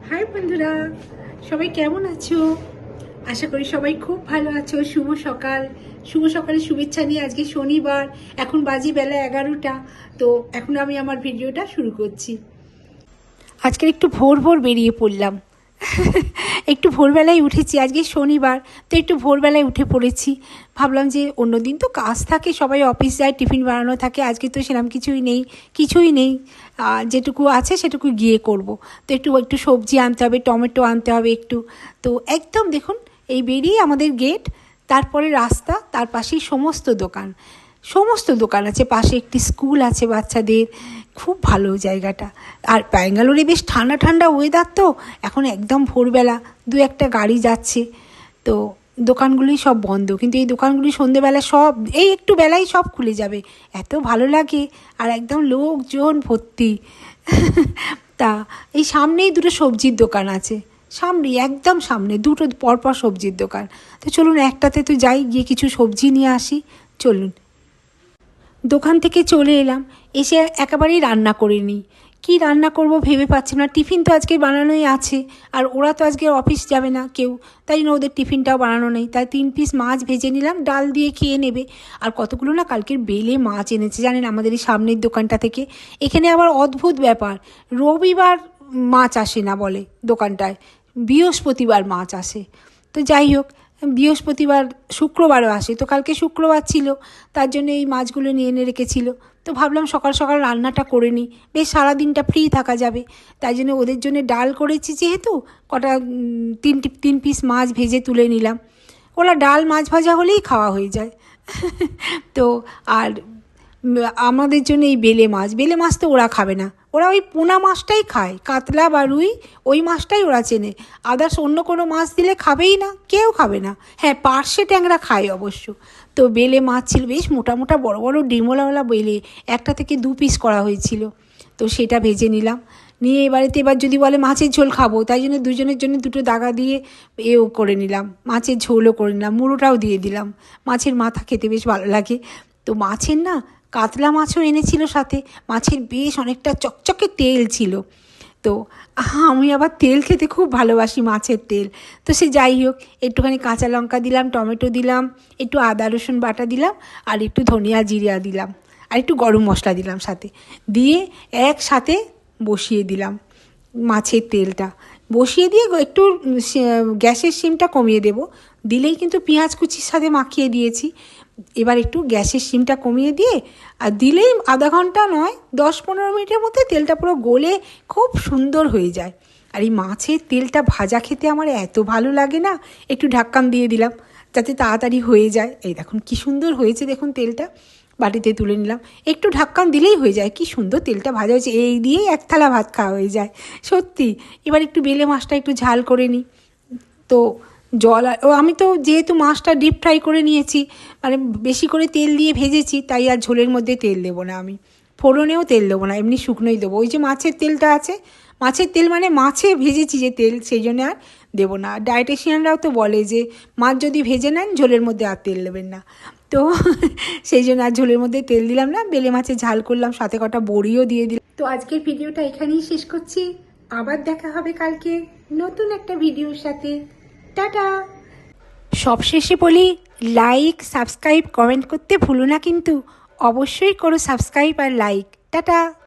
High বন্ধুরা, সবাই কেমন আছো? আশা করি সবাই খুব ভালো আছো। শুভ সকালের শুভেচ্ছা নিয়ে আজকে শনিবার, এখন বাজে বেলা 11টা। তো এখন আমি আমার ভিডিওটা শুরু করছি। আজকের একটু ভোর বেরিয়ে পড়লাম। একটু ভোরবেলায় উঠেছি, আজকে শনিবার, তো একটু ভোরবেলায় উঠে পড়েছি। ভাবলাম যে অন্যদিন তো কাজ থাকে, সবাই অফিস যায়, টিফিন বানানো থাকে, আজকে তো সেরকম কিছুই নেই। যেটুকু আছে সেটুকু গিয়ে করব। তো একটু সবজি আনতে হবে, টমেটো আনতে হবে একটু। তো একদম দেখুন, এই বেরিয়ে আমাদের গেট, তারপরে রাস্তা, তার পাশেই সমস্ত দোকান আছে, পাশে একটি স্কুল আছে বাচ্চাদের। খুব ভালো জায়গাটা। আর ব্যাঙ্গালোরে বেশ ঠান্ডা ঠান্ডা ওয়েদার, তো এখন একদম ভোরবেলা দু একটা গাড়ি যাচ্ছে। তো দোকানগুলি সব বন্ধ, কিন্তু এই দোকানগুলি সন্ধেবেলা সব, এই একটু বেলায় সব খুলে যাবে। এত ভালো লাগে, আর একদম লোকজন ভর্তি। তা এই সামনেই দুটো সবজির দোকান আছে, একদম সামনে দুটো পরপর সবজির দোকান। তো চলুন একটাতে তো যাই, গিয়ে কিছু সবজি নিয়ে আসি। চলুন। দোকান থেকে চলে এলাম, এসে একেবারেই রান্না করে নিই। কী রান্না করব ভেবে পাচ্ছি না। টিফিন তো আজকে বানানোই আছে, আর ওরা তো আজকে অফিস যাবে না কেউ, তাই জন্য ওদের টিফিনটাও বানানো নেই। তাই 3 পিস মাছ ভেজে নিলাম, ডাল দিয়ে খেয়ে নেবে। আর কতগুলো না কালকের বেলে মাছ এনেছে জানেন, আমাদের এই সামনের দোকানটা থেকে। এখানে আবার অদ্ভুত ব্যাপার, রবিবার মাছ আসে না বলে দোকানটায়, বৃহস্পতিবার মাছ আসে। তো যাই হোক, বৃহস্পতিবার শুক্রবারও আসে, তো কালকে শুক্রবার ছিল, তার জন্য এই মাছগুলো নিয়ে এনে রেখেছিল। তো ভাবলাম সকাল সকাল রান্নাটা করে নিই, বেশ সারাদিনটা ফ্রি থাকা যাবে। তাই জন্য ওদের জন্য ডাল করেছি, যেহেতু কটা 3 পিস মাছ ভেজে তুলে নিলাম। ওরা ডাল মাছ ভাজা হলেই খাওয়া হয়ে যায়। তো আর আমাদের জন্য এই বেলে মাছ তো ওরা খাবে না, ওরা ওই পোনা মাছটাই খায়, কাতলা বা রুই, ওই মাছটাই ওরা চেনে। আদার্স অন্য কোনো মাছ দিলে খাবেই না, কেউ খাবে না। হ্যাঁ, পার্শে ট্যাংরা খায় অবশ্য। তো বেলে মাছ ছিল, বেশ মোটা মোটা বড় বড় ডিমওয়ালা বেলে, একটা থেকে 2 পিস করা হয়েছিল। তো সেটা ভেজে নিলাম, নিয়ে এবার যদি বলে মাছের ঝোল খাবো, তাই জন্য দুজনের জন্য দুটো দাগা দিয়ে করে নিলাম, মাছের ঝোলও করে নিলাম, মুড়োটাও দিয়ে দিলাম। মাছের মাথা খেতে বেশ ভালো লাগে। তো মাছের না, কাতলা মাছও এনেছিল সাথে, মাছের বেশ অনেকটা চকচকে তেল ছিল। তো আমি আবার তেল খেতে খুব ভালোবাসি, মাছের তেল। তো সে যাই হোক, একটুখানি কাঁচা লঙ্কা দিলাম, টমেটো দিলাম, একটু আদা রসুন বাটা দিলাম, আর একটু ধনিয়া জিরা দিলাম, আর একটু গরম মশলা দিলাম সাথে, দিয়ে একসাথে বসিয়ে দিলাম মাছের তেলটা। বসিয়ে দিয়ে একটু গ্যাসের সিমটা কমিয়ে দেব, দিলেই কিন্তু পেঁয়াজ কুচির সাথে মাখিয়ে দিয়েছি। এবার একটু গ্যাসের সিমটা কমিয়ে দিয়ে, আর দিলেই আধা ঘন্টা নয়, 10-15 মিনিটের মধ্যে তেলটা পুরো গলে খুব সুন্দর হয়ে যায়। আর এই মাছের তেলটা ভাজা খেতে আমার এত ভালো লাগে না, একটু ঢাক্কান দিয়ে দিলাম যাতে তাড়াতাড়ি হয়ে যায়। এই দেখুন কী সুন্দর হয়েছে, দেখুন তেলটা বাটিতে তুলে নিলাম, একটু ঢাক্কান দিলেই হয়ে যায়। কি সুন্দর তেলটা ভাজা হয়েছে, এই দিয়েই 1 থালা ভাত খাওয়া হয়ে যায় সত্যি। এবার একটু বেলে মাছটা একটু ঝাল করে নিই। তো আমি তো যেহেতু মাছটা ডিপ ফ্রাই করে নিয়েছি, মানে বেশি করে তেল দিয়ে ভেজেছি, তাই আর ঝোলের মধ্যে তেল দেবো না আমি, ফোড়নেও তেল দেবো না, এমনি শুকনোই দেবো। ওই যে মাছের তেলটা আছে, মাছের তেল মানে মাছে ভেজেছি যে তেল, সেই জন্য আর দেবো না। ডায়েটিশিয়ানরাও তো বলে যে মাছ যদি ভেজে নেন, ঝোলের মধ্যে আর তেল দেবেন না। তো সেই জন্য আর ঝোলের মধ্যে তেল দিলাম না, বেলে মাছের ঝাল করলাম, সাথে কটা বড়িও দিয়ে দিলাম। তো আজকের ভিডিওটা এখানেই শেষ করছি, আবার দেখা হবে কালকে নতুন একটা ভিডিওর সাথে। টাটা। সবশেষে বলি, লাইক, সাবস্ক্রাইব, কমেন্ট করতে ভুলো না কিন্তু, অবশ্যই করো সাবস্ক্রাইব আর লাইক। টাটা।